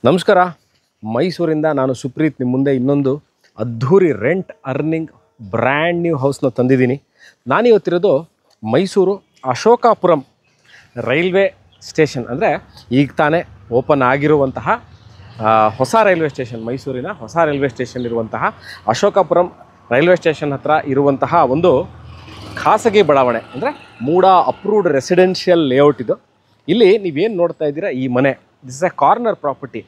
ನಮಸ್ಕಾರ. ಮೈಸೂರಿಂದ ನಾನು ಸುಪ್ರೀತ್ ನಿಮ್ಮ ಮುಂದೆ ಇನ್ನೊಂದು ಅದ್ಧೂರಿ ರೆಂಟ್ ಅರ್ನಿಂಗ್ ಬ್ರ್ಯಾಂಡ್ ನ್ಯೂ ಹೌಸ್ನ ತಂದಿದ್ದೀನಿ. ನಾನಿವತ್ತಿರೋದು ಮೈಸೂರು ಅಶೋಕಾಪುರಂ ರೈಲ್ವೆ ಸ್ಟೇಷನ್, ಅಂದರೆ ಈಗ ತಾನೇ ಓಪನ್ ಆಗಿರುವಂತಹ ಹೊಸ ರೈಲ್ವೆ ಸ್ಟೇಷನ್, ಮೈಸೂರಿನ ಹೊಸ ರೈಲ್ವೆ ಸ್ಟೇಷನ್ ಇರುವಂತಹ ಅಶೋಕಾಪುರಂ ರೈಲ್ವೆ ಸ್ಟೇಷನ್ ಹತ್ರ ಇರುವಂತಹ ಒಂದು ಖಾಸಗಿ ಬಡಾವಣೆ, ಅಂದರೆ ಮೂಡ ಅಪ್ರೂವ್ಡ್ ರೆಸಿಡೆನ್ಷಿಯಲ್ ಲೇಔಟ್ ಇದು. ಇಲ್ಲಿ ನೀವೇನು ನೋಡ್ತಾ ಇದ್ದೀರಾ, ಈ ಮನೆ this is A corner property.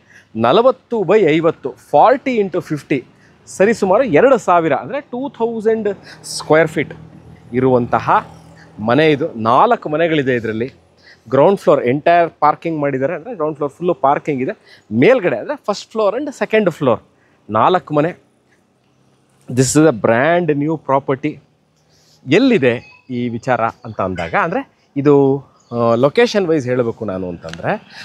40/50 40 × 50 ಸರಿಸುಮಾರು 2000 ಅಂದರೆ 2000 ಸ್ಕ್ವೇರ್ ಫೀಟ್ ಇರುವಂತಹ ಮನೆ ಇದು. 4 ಮನೆಗಳಿದೆ ಇದರಲ್ಲಿ. ಗ್ರೌಂಡ್ ಫ್ಲೋರ್ ಎಂಟೈರ್ ಪಾರ್ಕಿಂಗ್ ಮಾಡಿದ್ದಾರೆ, ಅಂದರೆ ಗ್ರೌಂಡ್ ಫ್ಲೋರ್ ಫುಲ್ಲು ಪಾರ್ಕಿಂಗ್ ಇದೆ. ಮೇಲ್ಗಡೆ ಅಂದರೆ first floor and second floor 4 ಮನೆ. This is a brand new property. ಎಲ್ಲಿದೆ ಈ ವಿಚಾರ ಅಂತ ಅಂದಾಗ, ಅಂದರೆ ಇದು ಲೊಕೇಶನ್ ವೈಸ್ ಹೇಳಬೇಕು ನಾನು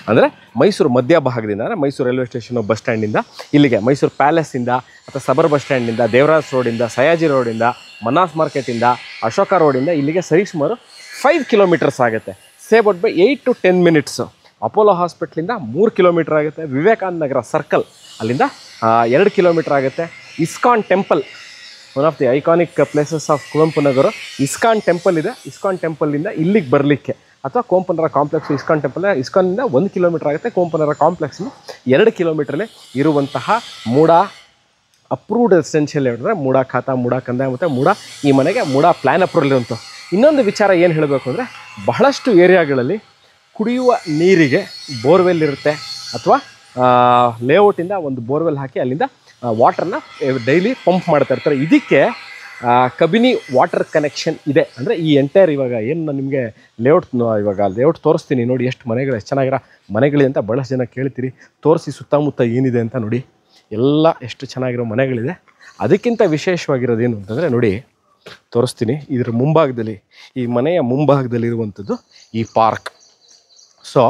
ಅಂದರೆ ಮೈಸೂರು ಮಧ್ಯಭಾಗದಿಂದ, ಅಂದರೆ ಮೈಸೂರು ರೈಲ್ವೆ ಸ್ಟೇಷನು ಬಸ್ ಸ್ಟ್ಯಾಂಡಿಂದ ಇಲ್ಲಿಗೆ, ಮೈಸೂರು ಪ್ಯಾಲೇಸಿಂದ ಅಥವಾ ಸಬರ್ ಬಸ್ ಸ್ಟ್ಯಾಂಡಿಂದ, ದೇವರಾಜ್ ರೋಡಿಂದ, ಸಯಾಜಿ ರೋಡಿಂದ, ಮನಾಸ್ ಮಾರ್ಕೆಟಿಂದ, ಅಶೋಕ ರೋಡಿಂದ ಇಲ್ಲಿಗೆ ಸರಿಸುಮಾರು 5 ಕಿಲೋಮೀಟರ್ಸ್ ಆಗುತ್ತೆ. Say about by 8 to 10 minutes. Apollo ಹಾಸ್ಪಿಟ್ಲಿಂದ 3 ಕಿಲೋಮೀಟರ್ ಆಗುತ್ತೆ. ವಿವೇಕಾನಂದ ನಗರ ಸರ್ಕಲ್ ಅಲ್ಲಿಂದ 2 ಕಿಲೋಮೀಟರ್ ಆಗುತ್ತೆ. ISKCON temple, one of the iconic places of Kuvempu Nagar, ISKCON temple ಇದೆ. ಇಸ್ಕಾನ್ ಟೆಂಪಲ್ಲಿಂದ ಇಲ್ಲಿಗೆ ಬರಲಿಕ್ಕೆ, ಅಥವಾ ಕೋಂಪನರ ಕಾಂಪ್ಲೆಕ್ಸ್, ಇಸ್ಕಾನ್ ಟೆಂಪಲ್ ಇಸ್ಕಾನಿಂದ 1 ಕಿಲೋಮೀಟರ್ ಆಗುತ್ತೆ. ಕೋಂಪನರ ಕಾಂಪ್ಲೆಕ್ಸಿಂದ 2 ಕಿಲೋಮೀಟ್ರಲ್ಲೇ ಇರುವಂತಹ ಮೂಡ ಅಪ್ರೂವ್ಡ್ ರೆಸಿಡೆನ್ಷಿಯಲ್ ಲೇಔಟ್, ಅಂದರೆ ಮೂಡ ಖಾತಾ, ಮೂಡ ಕಂದಾಯ ಮತ್ತು ಮೂಡ, ಈ ಮನೆಗೆ ಮೂಡ ಪ್ಲ್ಯಾನ್ ಅಪ್ರೂವಲ್ ಇರುವಂಥ. ಇನ್ನೊಂದು ವಿಚಾರ ಏನು ಹೇಳಬೇಕು ಅಂದರೆ, ಬಹಳಷ್ಟು ಏರಿಯಾಗಳಲ್ಲಿ ಕುಡಿಯುವ ನೀರಿಗೆ ಬೋರ್ವೆಲ್ ಇರುತ್ತೆ, ಅಥವಾ ಲೇಔಟಿಂದ ಒಂದು ಬೋರ್ವೆಲ್ ಹಾಕಿ ಅಲ್ಲಿಂದ ವಾಟರ್ನ ಡೈಲಿ ಪಂಪ್ ಮಾಡ್ತಾ ಇರ್ತಾರೆ. ಇದಕ್ಕೆ ಕಬಿನಿ ವಾಟರ್ ಕನೆಕ್ಷನ್ ಇದೆ. ಅಂದರೆ ಈ ಎಂಟೈರ್ ಇವಾಗ ಏನು ನಾನು ನಿಮಗೆ ಲೇಔಟ್ ತೋರಿಸ್ತೀನಿ ನೋಡಿ, ಎಷ್ಟು ಮನೆಗಳು, ಎಷ್ಟು ಚೆನ್ನಾಗಿರೋ ಮನೆಗಳಿದೆ ಅಂತ ಭಾಳಷ್ಟು ಜನ ಕೇಳ್ತೀರಿ. ತೋರಿಸಿ ಸುತ್ತಮುತ್ತ ಏನಿದೆ ಅಂತ ನೋಡಿ, ಎಲ್ಲ ಎಷ್ಟು ಚೆನ್ನಾಗಿರೋ ಮನೆಗಳಿದೆ. ಅದಕ್ಕಿಂತ ವಿಶೇಷವಾಗಿರೋದೇನು ಅಂತಂದರೆ ನೋಡಿ, ತೋರಿಸ್ತೀನಿ. ಇದರ ಮುಂಭಾಗದಲ್ಲಿ, ಈ ಮನೆಯ ಮುಂಭಾಗದಲ್ಲಿರುವಂಥದ್ದು ಈ ಪಾರ್ಕ್. ಸೊ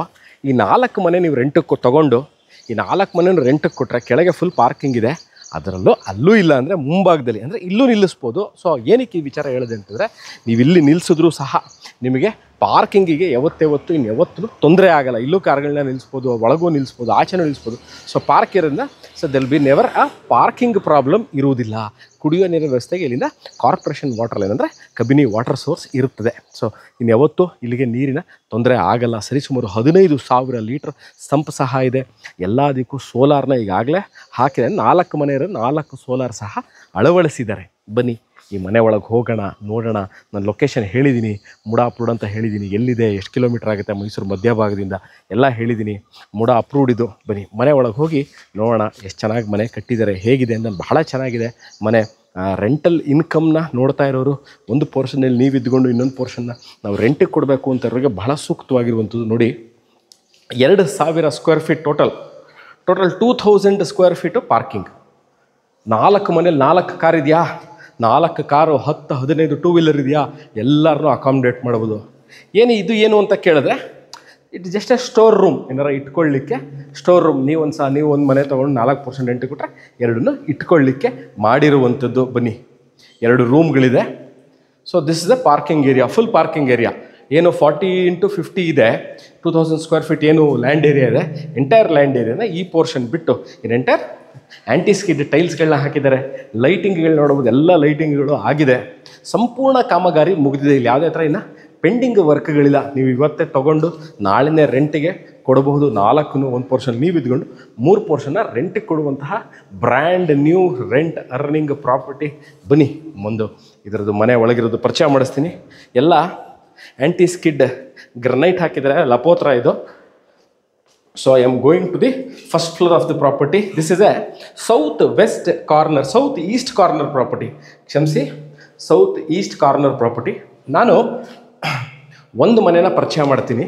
ಈ 4 ಮನೆ ನೀವು ರೆಂಟಿಗೆ ತೊಗೊಂಡು, ಈ 4 ಮನೆಯನ್ನು ರೆಂಟಿಗೆ ಕೊಟ್ಟರೆ ಕೆಳಗೆ ಫುಲ್ ಪಾರ್ಕಿಂಗ್ ಇದೆ. ಅದರಲ್ಲೂ ಅಲ್ಲೂ ಇಲ್ಲ ಅಂದರೆ ಮುಂಭಾಗದಲ್ಲಿ, ಅಂದರೆ ಇಲ್ಲೂ ನಿಲ್ಲಿಸ್ಬೋದು. ಸೊ ಏನಕ್ಕೆ ಈ ವಿಚಾರ ಹೇಳಿದೆ ಅಂತಂದರೆ, ನೀವು ಇಲ್ಲಿ ನಿಲ್ಲಿಸಿದ್ರೂ ಸಹ ನಿಮಗೆ ಪಾರ್ಕಿಂಗಿಗೆ ಯಾವತ್ತೂ ತೊಂದರೆ ಆಗೋಲ್ಲ. ಇಲ್ಲೂ ಕಾರ್ಗಳನ್ನ ನಿಲ್ಲಿಸ್ಬೋದು, ಒಳಗೂ ನಿಲ್ಲಿಸ್ಬೋದು, ಆಚೆನೂ ನಿಲ್ಲಿಸ್ಬೋದು. ಸೊ ಪಾರ್ಕ್ ಇರೋದ್ರಿಂದ there'll be never a parking problem ಇರುವುದಿಲ್ಲ. ಕುಡಿಯುವ ನೀರಿನ ವ್ಯವಸ್ಥೆಗೆ ಇಲ್ಲಿಂದ ಕಾರ್ಪೊರೇಷನ್ ವಾಟರ್ ಲೈನ್, ಅಂದರೆ ಕಬಿನಿ ವಾಟರ್ ಸೋರ್ಸ್ ಇರುತ್ತದೆ. ಸೊ ಇನ್ಯಾವತ್ತೂ ಇಲ್ಲಿಗೆ ನೀರಿನ ತೊಂದರೆ ಆಗಲ್ಲ. ಸರಿಸುಮಾರು 15,000 ಲೀಟ್ರ್ ಸಂಪ್ ಸಹ ಇದೆ. ಎಲ್ಲದಕ್ಕೂ ಸೋಲಾರ್ನ ಈಗಾಗಲೇ ಹಾಕಿದೆ. 4 ಮನೆ ಇರೋದು, 4 ಸೋಲಾರ್ ಸಹ ಅಳವಡಿಸಿದ್ದಾರೆ. ಬನ್ನಿ ಈ ಮನೆ ಒಳಗೆ ಹೋಗೋಣ, ನೋಡೋಣ. ನಾನು ಲೊಕೇಶನ್ ಹೇಳಿದ್ದೀನಿ, ಮೂಡ ಅಪ್ರೂವ್ಡ್ ಅಂತ ಹೇಳಿದ್ದೀನಿ. ಎಲ್ಲಿದೆ, ಎಷ್ಟು ಕಿಲೋಮೀಟ್ರ್ ಆಗುತ್ತೆ ಮೈಸೂರು ಮಧ್ಯಭಾಗದಿಂದ ಎಲ್ಲ ಹೇಳಿದ್ದೀನಿ. ಮೂಡ ಅಪ್ರೂವ್ಡ್ ಇದು. ಬನ್ನಿ ಮನೆ ಒಳಗೆ ಹೋಗಿ ನೋಡೋಣ, ಎಷ್ಟು ಚೆನ್ನಾಗಿ ಮನೆ ಕಟ್ಟಿದ್ದಾರೆ, ಹೇಗಿದೆ ಅಂತ. ಬಹಳ ಚೆನ್ನಾಗಿದೆ ಮನೆ. ರೆಂಟಲ್ ಇನ್ಕಮ್ನ ನೋಡ್ತಾ ಇರೋರು, ಒಂದು ಪೋರ್ಷನಲ್ಲಿ ನೀವು ಇದ್ಕೊಂಡು ಇನ್ನೊಂದು ಪೋರ್ಷನ್ನ ನಾವು ರೆಂಟಿಗೆ ಕೊಡಬೇಕು ಅಂತ ಇರೋರಿಗೆ ಬಹಳ ಸೂಕ್ತವಾಗಿರುವಂಥದ್ದು. ನೋಡಿ, 2000 square feet total 2000 square feet parking. 4 ಮನೇಲಿ 4 ಕಾರ್ ಇದೆಯಾ, 4 ಕಾರು, 10-15 ಟೂ ವೀಲರ್ ಇದೆಯಾ, ಎಲ್ಲರನ್ನೂ ಅಕಾಮಿಡೇಟ್ ಮಾಡ್ಬೋದು. ಏನು ಅಂತ ಕೇಳಿದ್ರೆ, it just A store room. ಏನಾರ ಇಟ್ಕೊಳ್ಳಿಕ್ಕೆ ಸ್ಟೋರ್ ರೂಮ್. ನೀವು ಒಂದು ಮನೆ ತೊಗೊಂಡು 4% ರೆಂಟ್ ಕೊಟ್ಟರೆ 2 ಇಟ್ಕೊಳ್ಳಿಕ್ಕೆ ಮಾಡಿರುವಂಥದ್ದು. ಬನ್ನಿ, 2 ರೂಮ್ಗಳಿದೆ. So this is the parking area, full parking area. ಏನು 40 × 50 ಇದೆ, 2000 ಸ್ಕ್ವೇರ್ ಫೀಟ್ ಏನು ಲ್ಯಾಂಡ್ ಏರಿಯಾ ಇದೆ. ಎಂಟೈರ್ ಲ್ಯಾಂಡ್ ಏರಿಯಾನ ಈ ಪೋರ್ಷನ್ ಬಿಟ್ಟು ಎಂಟೈರ್ ಆ್ಯಂಟಿಸ್ಕಿಡ್ ಟೈಲ್ಸ್ಗಳನ್ನ ಹಾಕಿದ್ದಾರೆ. ಲೈಟಿಂಗ್ಗಳು ನೋಡ್ಬೋದು, ಎಲ್ಲ ಲೈಟಿಂಗ್ಗಳು ಆಗಿದೆ. ಸಂಪೂರ್ಣ ಕಾಮಗಾರಿ ಮುಗಿದಿದೆ. ಇಲ್ಲಿ ಯಾವುದೇ ಥರ ಇನ್ನು ಪೆಂಡಿಂಗ್ ವರ್ಕ್ಗಳಿಲ್ಲ. ನೀವು ಇವತ್ತೇ ತೊಗೊಂಡು ನಾಳೆನೇ ರೆಂಟಿಗೆ ಕೊಡಬಹುದು. 4 ಒಂದು ಪೋರ್ಷನ್ ನೀವು ಇದ್ಕೊಂಡು 3 ಪೋರ್ಷನ್ನ ರೆಂಟಿಗೆ ಕೊಡುವಂತಹ brand new rent earning property. ಬನ್ನಿ ಇದರದ್ದು ಮನೆ ಒಳಗಿರೋದು ಪರಿಚಯ ಮಾಡಿಸ್ತೀನಿ. ಎಲ್ಲ ಆ್ಯಂಟಿಸ್ಕಿಡ್ ಗ್ರನೈಟ್ ಹಾಕಿದ್ದಾರೆ, ಲಪೋತ್ರ ಇದು. So I am going to the first floor of the property. This is a south east corner property. ಕ್ಷಮಿಸಿ, south east corner property. ನಾನು ಒಂದು ಮನೆನ ಪರಿಚಯ ಮಾಡ್ತೀನಿ.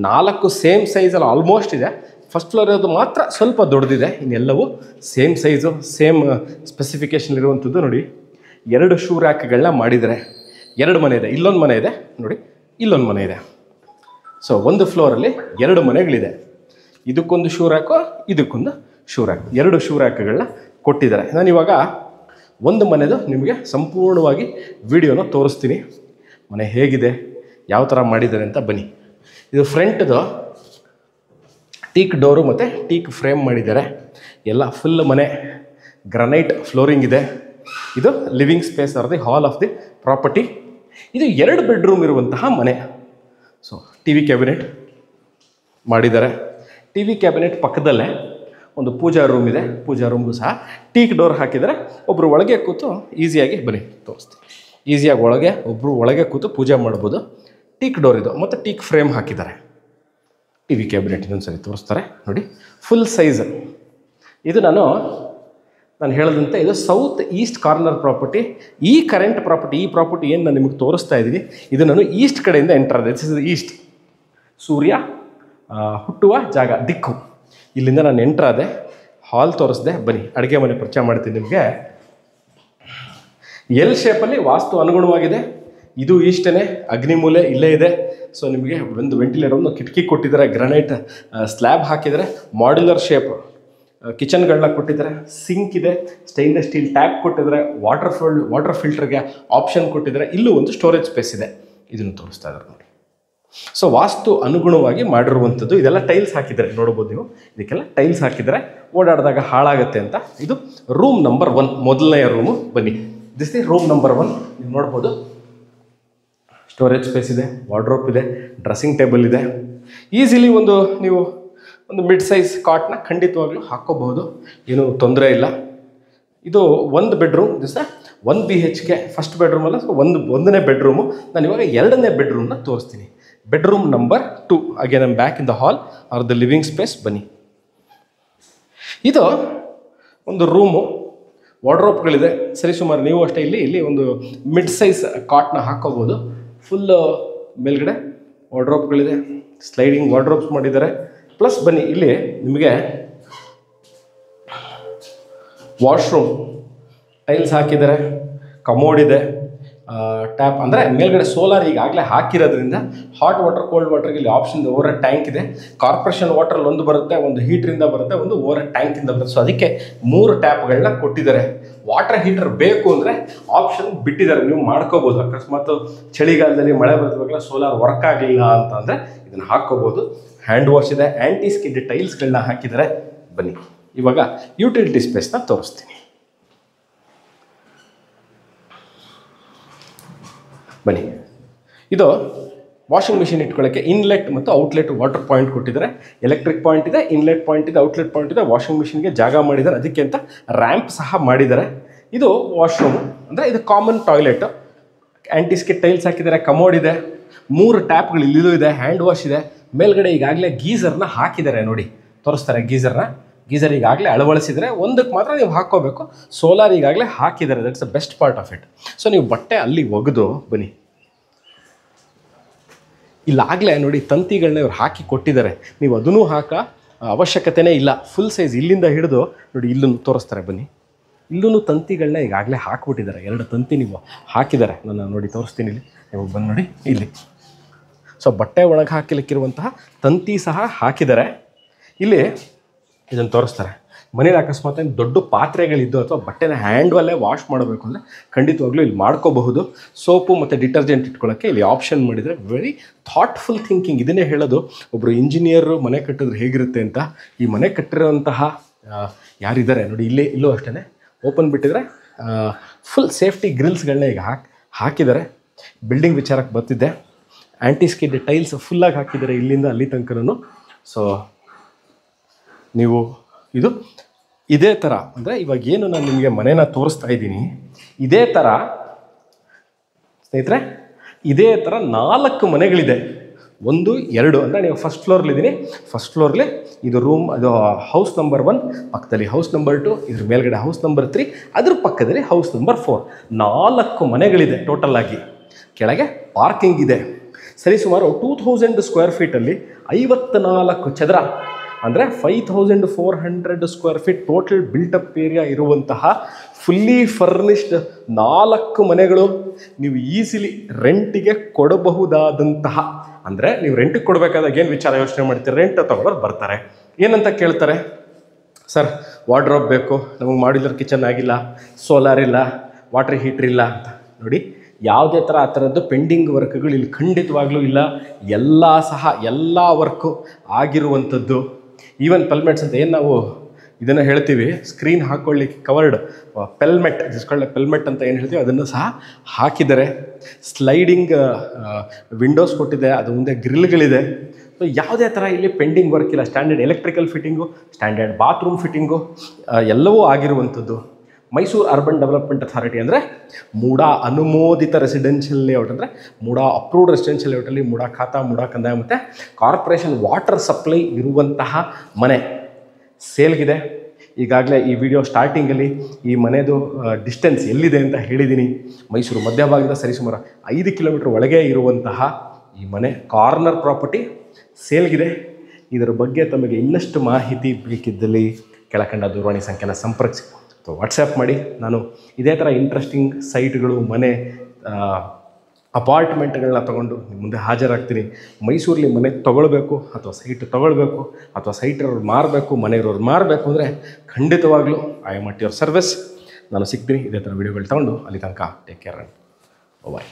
4 ಸೇಮ್ ಸೈಜಲ್ಲಿ ಆಲ್ಮೋಸ್ಟ್ ಇದೆ. ಫಸ್ಟ್ ಫ್ಲೋರ್ ಇರೋದು ಮಾತ್ರ ಸ್ವಲ್ಪ ದೊಡ್ಡದಿದೆ, ಇನ್ನೆಲ್ಲವೂ ಸೇಮ್ ಸೈಜು, ಸೇಮ್ ಸ್ಪೆಸಿಫಿಕೇಷನ್ ಇರುವಂಥದ್ದು. ನೋಡಿ, 2 ಶೂ ರ್ಯಾಕ್ಗಳನ್ನ ಮಾಡಿದ್ದಾರೆ. 2 ಮನೆ ಇದೆ, ಇಲ್ಲೊಂದು ಮನೆ ಇದೆ ನೋಡಿ, ಇಲ್ಲೊಂದು ಮನೆ ಇದೆ. ಸೊ ಒಂದು ಫ್ಲೋರಲ್ಲಿ 2 ಮನೆಗಳಿದೆ. ಇದಕ್ಕೊಂದು ಶೂ ರ್ಯಾಕು, ಇದಕ್ಕೊಂದು ಶೂ ರ್ಯಾಕ್, 2 ಶೂ ರ್ಯಾಕ್ಗಳನ್ನ ಕೊಟ್ಟಿದ್ದಾರೆ. ನಾನಿವಾಗ ಒಂದು ಮನೆದು ನಿಮಗೆ ಸಂಪೂರ್ಣವಾಗಿ ವಿಡಿಯೋನ ತೋರಿಸ್ತೀನಿ. ಮನೆ ಹೇಗಿದೆ, ಯಾವ ಥರ ಮಾಡಿದ್ದಾರೆ ಅಂತ. ಬನ್ನಿ, ಇದು ಫ್ರಂಟ್ದು ಟೀಕ್ ಡೋರು ಮತ್ತು ಟೀಕ್ ಫ್ರೇಮ್ ಮಾಡಿದ್ದಾರೆ. ಎಲ್ಲ ಫುಲ್ ಮನೆ ಗ್ರನೈಟ್ ಫ್ಲೋರಿಂಗ್ ಇದೆ. ಇದು living space R the hall of the property. ಇದು 2 ಬೆಡ್ರೂಮ್ ಇರುವಂತಹ ಮನೆ. ಸೊ ಟಿ ವಿ ಕ್ಯಾಬಿನೆಟ್ ಮಾಡಿದ್ದಾರೆ. ಟಿ ವಿ ಕ್ಯಾಬಿನೆಟ್ ಪಕ್ಕದಲ್ಲೇ ಒಂದು ಪೂಜಾ ರೂಮ್ ಇದೆ. ಪೂಜಾ ರೂಮ್ಗೂ ಸಹ ಟೀಕ್ ಡೋರ್ ಹಾಕಿದರೆ ಒಬ್ಬರು ಒಳಗೆ ಕೂತು ಈಸಿಯಾಗಿ ಬನ್ನಿ ತೋರಿಸ್ತೀನಿ. ಈಸಿಯಾಗಿ ಒಬ್ಬರು ಒಳಗೆ ಕೂತು ಪೂಜೆ ಮಾಡ್ಬೋದು. ಟೀಕ್ ಡೋರ್ ಇದು ಮತ್ತು ಟೀಕ್ ಫ್ರೇಮ್ ಹಾಕಿದ್ದಾರೆ. ಟಿ ವಿ ಕ್ಯಾಬಿನೆಟ್ ಇನ್ನೊಂದು ಸರಿ ತೋರಿಸ್ತಾರೆ ನೋಡಿ, ಫುಲ್ ಸೈಜ್. ಇದು ನಾನು ಹೇಳಿದಂತೆ ಇದು ಸೌತ್ ಈಸ್ಟ್ ಕಾರ್ನರ್ ಪ್ರಾಪರ್ಟಿ. ಈ ಕರೆಂಟ್ ಪ್ರಾಪರ್ಟಿ, ಈ ಪ್ರಾಪರ್ಟಿ ಏನು ನಾನು ನಿಮಗೆ ತೋರಿಸ್ತಾ ಇದ್ದೀನಿ, ಇದು ನಾನು ಈಸ್ಟ್ ಕಡೆಯಿಂದ ಎಂಟರ್ ಆದೆ. ದಿಸ್ ಇಸ್ ಈಸ್ಟ್, ಸೂರ್ಯ ಹುಟ್ಟುವ ಜಾಗ, ದಿಕ್ಕು. ಇಲ್ಲಿಂದ ನಾನು ಎಂಟರ್ ಆದೆ, ಹಾಲ್ ತೋರಿಸ್ದೆ. ಬನ್ನಿ ಅಡುಗೆ ಮನೆ ಪರಿಚಯ ಮಾಡ್ತೀನಿ ನಿಮಗೆ. ಎಲ್ ಶೇಪಲ್ಲಿ ವಾಸ್ತು ಅನುಗುಣವಾಗಿದೆ. ಇದು ಈಸ್ಟೇ, ಅಗ್ನಿಮೂಲೆ ಇಲ್ಲೇ ಇದೆ. ಸೊ ನಿಮಗೆ ಒಂದು ವೆಂಟಿಲೇಟರ್, ಒಂದು ಕಿಟಕಿ ಕೊಟ್ಟಿದ್ದಾರೆ, ಗ್ರನೈಟ್ ಸ್ಲ್ಯಾಬ್ ಹಾಕಿದ್ದಾರೆ, ಮಾಡ್ಯುಲರ್ ಶೇಪ್ ಕಿಚನ್ಗಳನ್ನ ಕೊಟ್ಟಿದ್ದಾರೆ, ಸಿಂಕ್ ಇದೆ, ಸ್ಟೈನ್ಲೆಸ್ ಸ್ಟೀಲ್ ಟ್ಯಾಪ್ ಕೊಟ್ಟಿದ್ದಾರೆ, ವಾಟರ್ ಫಿಲ್ಟರ್ಗೆ ಆಪ್ಷನ್ ಕೊಟ್ಟಿದ್ದಾರೆ. ಇಲ್ಲೂ ಒಂದು ಸ್ಟೋರೇಜ್ ಸ್ಪೇಸ್ ಇದೆ, ಇದನ್ನು ತೋರಿಸ್ತಾ ಇದ್ದಾರೆ ನೋಡಿ. ಸೊ ವಾಸ್ತು ಅನುಗುಣವಾಗಿ ಮಾಡಿರುವಂಥದ್ದು. ಇದೆಲ್ಲ ಟೈಲ್ಸ್ ಹಾಕಿದ್ದಾರೆ, ನೋಡ್ಬೋದು ನೀವು. ಇದಕ್ಕೆಲ್ಲ ಟೈಲ್ಸ್ ಹಾಕಿದ್ದಾರೆ, ಓಡಾಡಿದಾಗ ಹಾಳಾಗುತ್ತೆ ಅಂತ. ಇದು ರೂಮ್ ನಂಬರ್ 1, ಮೊದಲನೆಯ ರೂಮು. ಬನ್ನಿ, ದಿಸ್ ದಿ ರೂಮ್ ನಂಬರ್ 1. ನೀವು ನೋಡ್ಬೋದು, ಸ್ಟೋರೇಜ್ ಸ್ಪೇಸ್ ಇದೆ, ವಾರ್ಡ್ರೋಪ್ ಇದೆ, ಡ್ರೆಸ್ಸಿಂಗ್ ಟೇಬಲ್ ಇದೆ. ಈಸಿಲಿ ನೀವು ಒಂದು ಮಿಡ್ ಸೈಜ್ ಕಾಟ್ನ ಖಂಡಿತವಾಗ್ಲೂ ಹಾಕ್ಕೋಬಹುದು, ಏನೂ ತೊಂದರೆ ಇಲ್ಲ. ಇದು 1 bedroom, this 1 BHK. First bedroom ಅಲ್ಲ, ಒಂದನೇ ಬೆಡ್ರೂಮು. ನಾನು ಇವಾಗ 2ನೇ ಬೆಡ್ರೂಮ್ನ ತೋರಿಸ್ತೀನಿ. Bedroom number 2. Again I'm back in the hall are the living space. ಬನ್ನಿ, ಇದು ಒಂದು ರೂಮು, ವಾರ್ಡ್ರೋಪ್ಗಳಿದೆ ಸರಿಸುಮಾರು. ನೀವು ಅಷ್ಟೇ ಇಲ್ಲಿ ಒಂದು ಮಿಡ್ ಸೈಜ್ ಕಾಟ್ನ ಹಾಕ್ಕೋಬೋದು. ಫುಲ್ ಮೇಲ್ಗಡೆ ವಾರ್ಡ್ರೋಪ್ಗಳಿದೆ, ಸ್ಲೈಡಿಂಗ್ ವಾರ್ಡ್ರೋಪ್ಸ್ ಮಾಡಿದ್ದಾರೆ. ಪ್ಲಸ್ ಬನ್ನಿ, ಇಲ್ಲಿ ನಿಮಗೆ ವಾಶ್ರೂಮ್ ಟೈಲ್ಸ್ ಹಾಕಿದ್ದಾರೆ, ಕಮೋಡ್ ಇದೆ, ಟ್ಯಾಪ್ ಅಂದರೆ ಮೇಲ್ಗಡೆ ಸೋಲಾರ್ ಈಗಾಗಲೇ ಹಾಕಿರೋದ್ರಿಂದ ಹಾಟ್ ವಾಟರ್ ಕೋಲ್ಡ್ ವಾಟರ್ಗೆ ಇಲ್ಲಿ ಆಪ್ಷನ್ ಇದೆ. ಓವರ್ ಟ್ಯಾಂಕ್ ಇದೆ. ಕಾರ್ಪೊರೇಷನ್ ವಾಟರಲ್ಲಿ ಒಂದು ಬರುತ್ತೆ, ಒಂದು ಹೀಟ್ರಿಂದ ಬರುತ್ತೆ, ಒಂದು ಓವರ್ ಟ್ಯಾಂಕಿಂದ ಬರುತ್ತೆ. ಸೊ ಅದಕ್ಕೆ 3 ಟ್ಯಾಪ್ಗಳನ್ನ ಕೊಟ್ಟಿದ್ದಾರೆ. ವಾಟರ್ ಹೀಟರ್ ಬೇಕು ಅಂದರೆ ಆಪ್ಷನ್ ಬಿಟ್ಟಿದ್ದಾರೆ, ನೀವು ಮಾಡ್ಕೋಬೋದು. ಅಕಸ್ಮಾತ್ ಚಳಿಗಾಲದಲ್ಲಿ ಮಳೆ ಬರ್ತಿರುವಾಗಲ ಸೋಲಾರ್ ವರ್ಕ್ ಆಗಲಿಲ್ಲ ಅಂತಂದರೆ ಇದನ್ನು ಹಾಕ್ಕೋಬೋದು. ಹ್ಯಾಂಡ್ ವಾಶ್ ಇದೆ, ಆ್ಯಂಟಿ ಸ್ಕಿಡ್ ಟೈಲ್ಸ್ಗಳನ್ನ ಹಾಕಿದ್ದಾರೆ. ಬನ್ನಿ ಇವಾಗ ಯುಟಿಲಿಟಿ ಸ್ಪೇಸ್ನ ತೋರಿಸ್ತೀನಿ. ಬನ್ನಿ, ಇದು ವಾಷಿಂಗ್ ಮಿಷಿನ್ ಇಟ್ಕೊಳ್ಳೋಕ್ಕೆ ಇನ್ಲೆಟ್ ಮತ್ತು ಔಟ್ಲೆಟ್ ವಾಟರ್ ಪಾಯಿಂಟ್ ಕೊಟ್ಟಿದ್ದಾರೆ. ಎಲೆಕ್ಟ್ರಿಕ್ ಪಾಯಿಂಟ್ ಇದೆ, ಇನ್ಲೆಟ್ ಪಾಯಿಂಟ್ ಇದೆ, ಔಟ್ಲೆಟ್ ಪಾಯಿಂಟ್ ಇದೆ. ವಾಷಿಂಗ್ ಮಿಷಿನ್ಗೆ ಜಾಗ ಮಾಡಿದ್ದಾರೆ, ಅದಕ್ಕೆ ಅಂತ ರ್ಯಾಂಪ್ ಸಹ ಮಾಡಿದ್ದಾರೆ. ಇದು ವಾಶ್ರೂಮು, ಅಂದರೆ ಇದು ಕಾಮನ್ ಟಾಯ್ಲೆಟ್. ಆ್ಯಂಟಿ ಸ್ಕಿಡ್ ಟೈಲ್ಸ್ ಹಾಕಿದ್ದಾರೆ, ಕಮೋಡ್ ಇದೆ, 3 ಟ್ಯಾಪ್ಗಳು ಇಲ್ಲಿಯೂ ಇದೆ, ಹ್ಯಾಂಡ್ ವಾಶ್ ಇದೆ. ಮೇಲ್ಗಡೆ ಈಗಾಗಲೇ ಗೀಝರ್ನ ಹಾಕಿದ್ದಾರೆ ನೋಡಿ, ತೋರಿಸ್ತಾರೆ ಗೀಝರ್ ಈಗಾಗಲೇ ಅಳವಡಿಸಿದರೆ. ಒಂದಕ್ಕೆ ಮಾತ್ರ ನೀವು ಹಾಕ್ಕೋಬೇಕು, ಸೋಲಾರ್ ಈಗಾಗಲೇ ಹಾಕಿದ್ದಾರೆ. That's the best part of it. So ನೀವು ಬಟ್ಟೆ ಅಲ್ಲಿ ಒಗೆದು ಬನ್ನಿ, ಇಲ್ಲಾಗಲೇ ನೋಡಿ ತಂತಿಗಳನ್ನ ಇವ್ರು ಹಾಕಿ ಕೊಟ್ಟಿದ್ದಾರೆ. ನೀವು ಅದನ್ನು ಅವಶ್ಯಕತೆನೇ ಇಲ್ಲ. ಫುಲ್ ಸೈಜ್ ಇಲ್ಲಿಂದ ಹಿಡಿದು ನೋಡಿ, ಇಲ್ಲೂ ತೋರಿಸ್ತಾರೆ. ಬನ್ನಿ, ಇಲ್ಲೂ ತಂತಿಗಳನ್ನ ಈಗಾಗಲೇ ಹಾಕ್ಬಿಟ್ಟಿದ್ದಾರೆ. 2 ತಂತಿ ನೀವು ಹಾಕಿದ್ದಾರೆ, ನಾನು ನೋಡಿ ತೋರಿಸ್ತೀನಿ. ಇಲ್ಲಿ ನೀವು ಬಂದು ನೋಡಿ, ಇಲ್ಲಿ ಸೊ ಬಟ್ಟೆ ಒಳಗೆ ಹಾಕಲಿಕ್ಕಿರುವಂತಹ ತಂತಿ ಸಹ ಹಾಕಿದ್ದಾರೆ. ಇಲ್ಲಿ ಇದನ್ನು ತೋರಿಸ್ತಾರೆ. ಮನೇಲಿ ಅಕಸ್ಮಾತ್ ದೊಡ್ಡ ಪಾತ್ರೆಗಳಿದ್ದು ಅಥವಾ ಬಟ್ಟೆನ ಹ್ಯಾಂಡ್ವಲ್ಲೇ ವಾಶ್ ಮಾಡಬೇಕು ಅಂದರೆ ಖಂಡಿತವಾಗ್ಲೂ ಇಲ್ಲಿ ಮಾಡ್ಕೋಬಹುದು. ಸೋಪು ಮತ್ತು ಡಿಟರ್ಜೆಂಟ್ ಇಟ್ಕೊಳ್ಳೋಕ್ಕೆ ಇಲ್ಲಿ ಆಪ್ಷನ್ ಮಾಡಿದರೆ ವೆರಿ ಥಾಟ್ಫುಲ್ ಥಿಂಕಿಂಗ್. ಇದನ್ನೇ ಹೇಳೋದು, ಒಬ್ಬರು ಇಂಜಿನಿಯರು ಮನೆ ಕಟ್ಟಿದ್ರೆ ಹೇಗಿರುತ್ತೆ ಅಂತ. ಈ ಮನೆ ಕಟ್ಟಿರೋಂತಹ ಯಾರಿದ್ದಾರೆ ನೋಡಿ, ಇಲ್ಲೂ ಅಷ್ಟೇ ಓಪನ್ ಬಿಟ್ಟಿದ್ರೆ ಫುಲ್ ಸೇಫ್ಟಿ ಗ್ರಿಲ್ಸ್ಗಳನ್ನ ಈಗ ಹಾಕಿದ್ದಾರೆ. ಬಿಲ್ಡಿಂಗ್ ವಿಚಾರಕ್ಕೆ ಬರ್ತಿದ್ದೆ, ಆ್ಯಂಟಿ ಸ್ಕಿಡ್ ಟೈಲ್ಸ್ ಫುಲ್ಲಾಗಿ ಹಾಕಿದ್ದಾರೆ ಇಲ್ಲಿಂದ ಅಲ್ಲಿ ತನಕನೂ. ಸೊ ನೀವು ಇದು ಇದೇ ಥರ ಅಂದರೆ ಇವಾಗ ಏನು ನಾನು ನಿಮಗೆ ಮನೇನ ತೋರಿಸ್ತಾ ಇದ್ದೀನಿ, ಇದೇ ಥರ ಸ್ನೇಹಿತರೆ, ಇದೇ ಥರ 4 ಮನೆಗಳಿದೆ. 1, 2 ಅಂದರೆ ನೀವು ಫಸ್ಟ್ ಫ್ಲೋರ್ಲಿದ್ದೀನಿ. ಫಸ್ಟ್ ಫ್ಲೋರ್ಲಿ ಇದು ರೂಮ್, ಅದು ಹೌಸ್ ನಂಬರ್ 1, ಪಕ್ಕದಲ್ಲಿ ಹೌಸ್ ನಂಬರ್ 2, ಇದ್ರ ಮೇಲ್ಗಡೆ ಹೌಸ್ ನಂಬರ್ 3, ಅದ್ರ ಪಕ್ಕದಲ್ಲಿ ಹೌಸ್ ನಂಬರ್ 4. 4 ಮನೆಗಳಿದೆ ಟೋಟಲ್ ಆಗಿ. ಕೆಳಗೆ ಪಾರ್ಕಿಂಗ್ ಇದೆ. ಸರಿಸುಮಾರು 2000 ಸ್ಕ್ವೇರ್ ಫೀಟಲ್ಲಿ 54 ಚದರ ಅಂದರೆ 5400 square feet total built-up area ಇರುವಂತಹ ಫುಲ್ಲಿ ಫರ್ನಿಶ್ಡ್ 4 ಮನೆಗಳು ನೀವು ಈಸಿಲಿ ರೆಂಟಿಗೆ ಕೊಡಬಹುದಾದಂತಹ. ಅಂದರೆ ನೀವು ರೆಂಟಿಗೆ ಕೊಡಬೇಕಾದಾಗ ಏನು ವಿಚಾರ ಯೋಚನೆ ಮಾಡ್ತೀರಿ? ರೆಂಟ್ ತಗೊಳ್ಳೋರು ಬರ್ತಾರೆ, ಏನಂತ ಕೇಳ್ತಾರೆ, ಸರ್ ವಾರ್ಡ್ರೋಬ್ ಬೇಕು, ನಮಗೆ ಮಾಡ್ಯುಲರ್ ಕಿಚನ್ ಆಗಿಲ್ಲ, ಸೋಲಾರ್ ಇಲ್ಲ, ವಾಟರ್ ಹೀಟ್ರ್ ಇಲ್ಲ ಅಂತ. ನೋಡಿ, ಯಾವುದೇ ಥರ ಆ ಥರದ್ದು ಪೆಂಡಿಂಗ್ ವರ್ಕ್ಗಳು ಇಲ್ಲಿ ಖಂಡಿತವಾಗ್ಲೂ ಇಲ್ಲ. ಎಲ್ಲ ವರ್ಕು ಆಗಿರುವಂಥದ್ದು. ಈವನ್ ಪೆಲ್ಮೆಟ್ಸ್ ಅಂತ ಏನು ನಾವು ಇದನ್ನು ಹೇಳ್ತೀವಿ, ಸ್ಕ್ರೀನ್ ಹಾಕ್ಕೊಳ್ಳಿಕ್ಕೆ ಕವರ್ಡ್ ಪೆಲ್ಮೆಟ್, ಪೆಲ್ಮೆಟ್ ಅಂತ ಏನು ಹೇಳ್ತೀವಿ ಅದನ್ನು ಸಹ ಹಾಕಿದ್ದಾರೆ. ಸ್ಲೈಡಿಂಗ್ ವಿಂಡೋಸ್ ಕೊಟ್ಟಿದೆ, ಅದು ಮುಂದೆ ಗ್ರಿಲ್ಗಳಿದೆ. ಸೊ ಯಾವುದೇ ಥರ ಇಲ್ಲಿ ಪೆಂಡಿಂಗ್ ವರ್ಕ್ ಇಲ್ಲ. Standard electrical fitting, standard bathroom fitting ಎಲ್ಲವೂ ಆಗಿರುವಂಥದ್ದು. ಮೈಸೂರು ಅರ್ಬನ್ ಡೆವಲಪ್ಮೆಂಟ್ ಅಥಾರಿಟಿ ಅಂದರೆ ಮೂಡಾ ಅನುಮೋದಿತ ರೆಸಿಡೆನ್ಷಿಯಲ್ ಲೇಔಟ್, ಅಂದರೆ ಮೂಡಾ ಅಪ್ರೂವ್ಡ್ ರೆಸಿಡೆನ್ಷಿಯಲ್ ಲೇಔಟಲ್ಲಿ ಮೂಡಾ ಖಾತಾ, ಮೂಡಾ ಕಂದಾಯ ಮತ್ತು ಕಾರ್ಪೊರೇಷನ್ ವಾಟರ್ ಸಪ್ಲೈ ಇರುವಂತಹ ಮನೆ ಸೇಲ್ಗಿದೆ. ಈಗಾಗಲೇ ಈ ವಿಡಿಯೋ ಸ್ಟಾರ್ಟಿಂಗಲ್ಲಿ ಈ ಮನೆದು ಡಿಸ್ಟೆನ್ಸ್ ಎಲ್ಲಿದೆ ಅಂತ ಹೇಳಿದ್ದೀನಿ. ಮೈಸೂರು ಮಧ್ಯಭಾಗದಿಂದ ಸರಿಸುಮಾರು 5 ಕಿಲೋಮೀಟರ್ ಒಳಗೆ ಇರುವಂತಹ ಈ ಮನೆ ಕಾರ್ನರ್ ಪ್ರಾಪರ್ಟಿ ಸೇಲ್ಗಿದೆ. ಇದರ ಬಗ್ಗೆ ತಮಗೆ ಇನ್ನಷ್ಟು ಮಾಹಿತಿ ಬೇಕಿದ್ದಲ್ಲಿ ಕೆಳಕಂಡ ದೂರವಾಣಿ ಸಂಖ್ಯೆನ ಸಂಪರ್ಕಿಸಿ ಅಥವಾ ವಾಟ್ಸಪ್ ಮಾಡಿ. ನಾನು ಇದೇ ಥರ ಇಂಟ್ರೆಸ್ಟಿಂಗ್ ಸೈಟ್ಗಳು, ಮನೆ, ಅಪಾರ್ಟ್ಮೆಂಟ್ಗಳನ್ನ ತೊಗೊಂಡು ನಿಮ್ಮ ಮುಂದೆ ಹಾಜರಾಗ್ತೀನಿ. ಮೈಸೂರಲ್ಲಿ ಮನೆ ತೊಗೊಳ್ಬೇಕು ಅಥವಾ ಸೈಟ್ ತೊಗೊಳ್ಬೇಕು ಅಥವಾ ಸೈಟ್ ಇರೋರು ಮಾರಬೇಕು, ಮನೆ ಇರೋರು ಮಾರಬೇಕು ಅಂದರೆ ಖಂಡಿತವಾಗ್ಲೂ I am at your service. ನಾನು ಸಿಗ್ತೀನಿ ಇದೇ ಥರ ವೀಡಿಯೋಗಳು ತೊಗೊಂಡು. ಅಲ್ಲಿ ತನಕ ಟೇಕ್ ಕೇರ್ ಆ್ಯಂಡ್ ಬಾಯ್.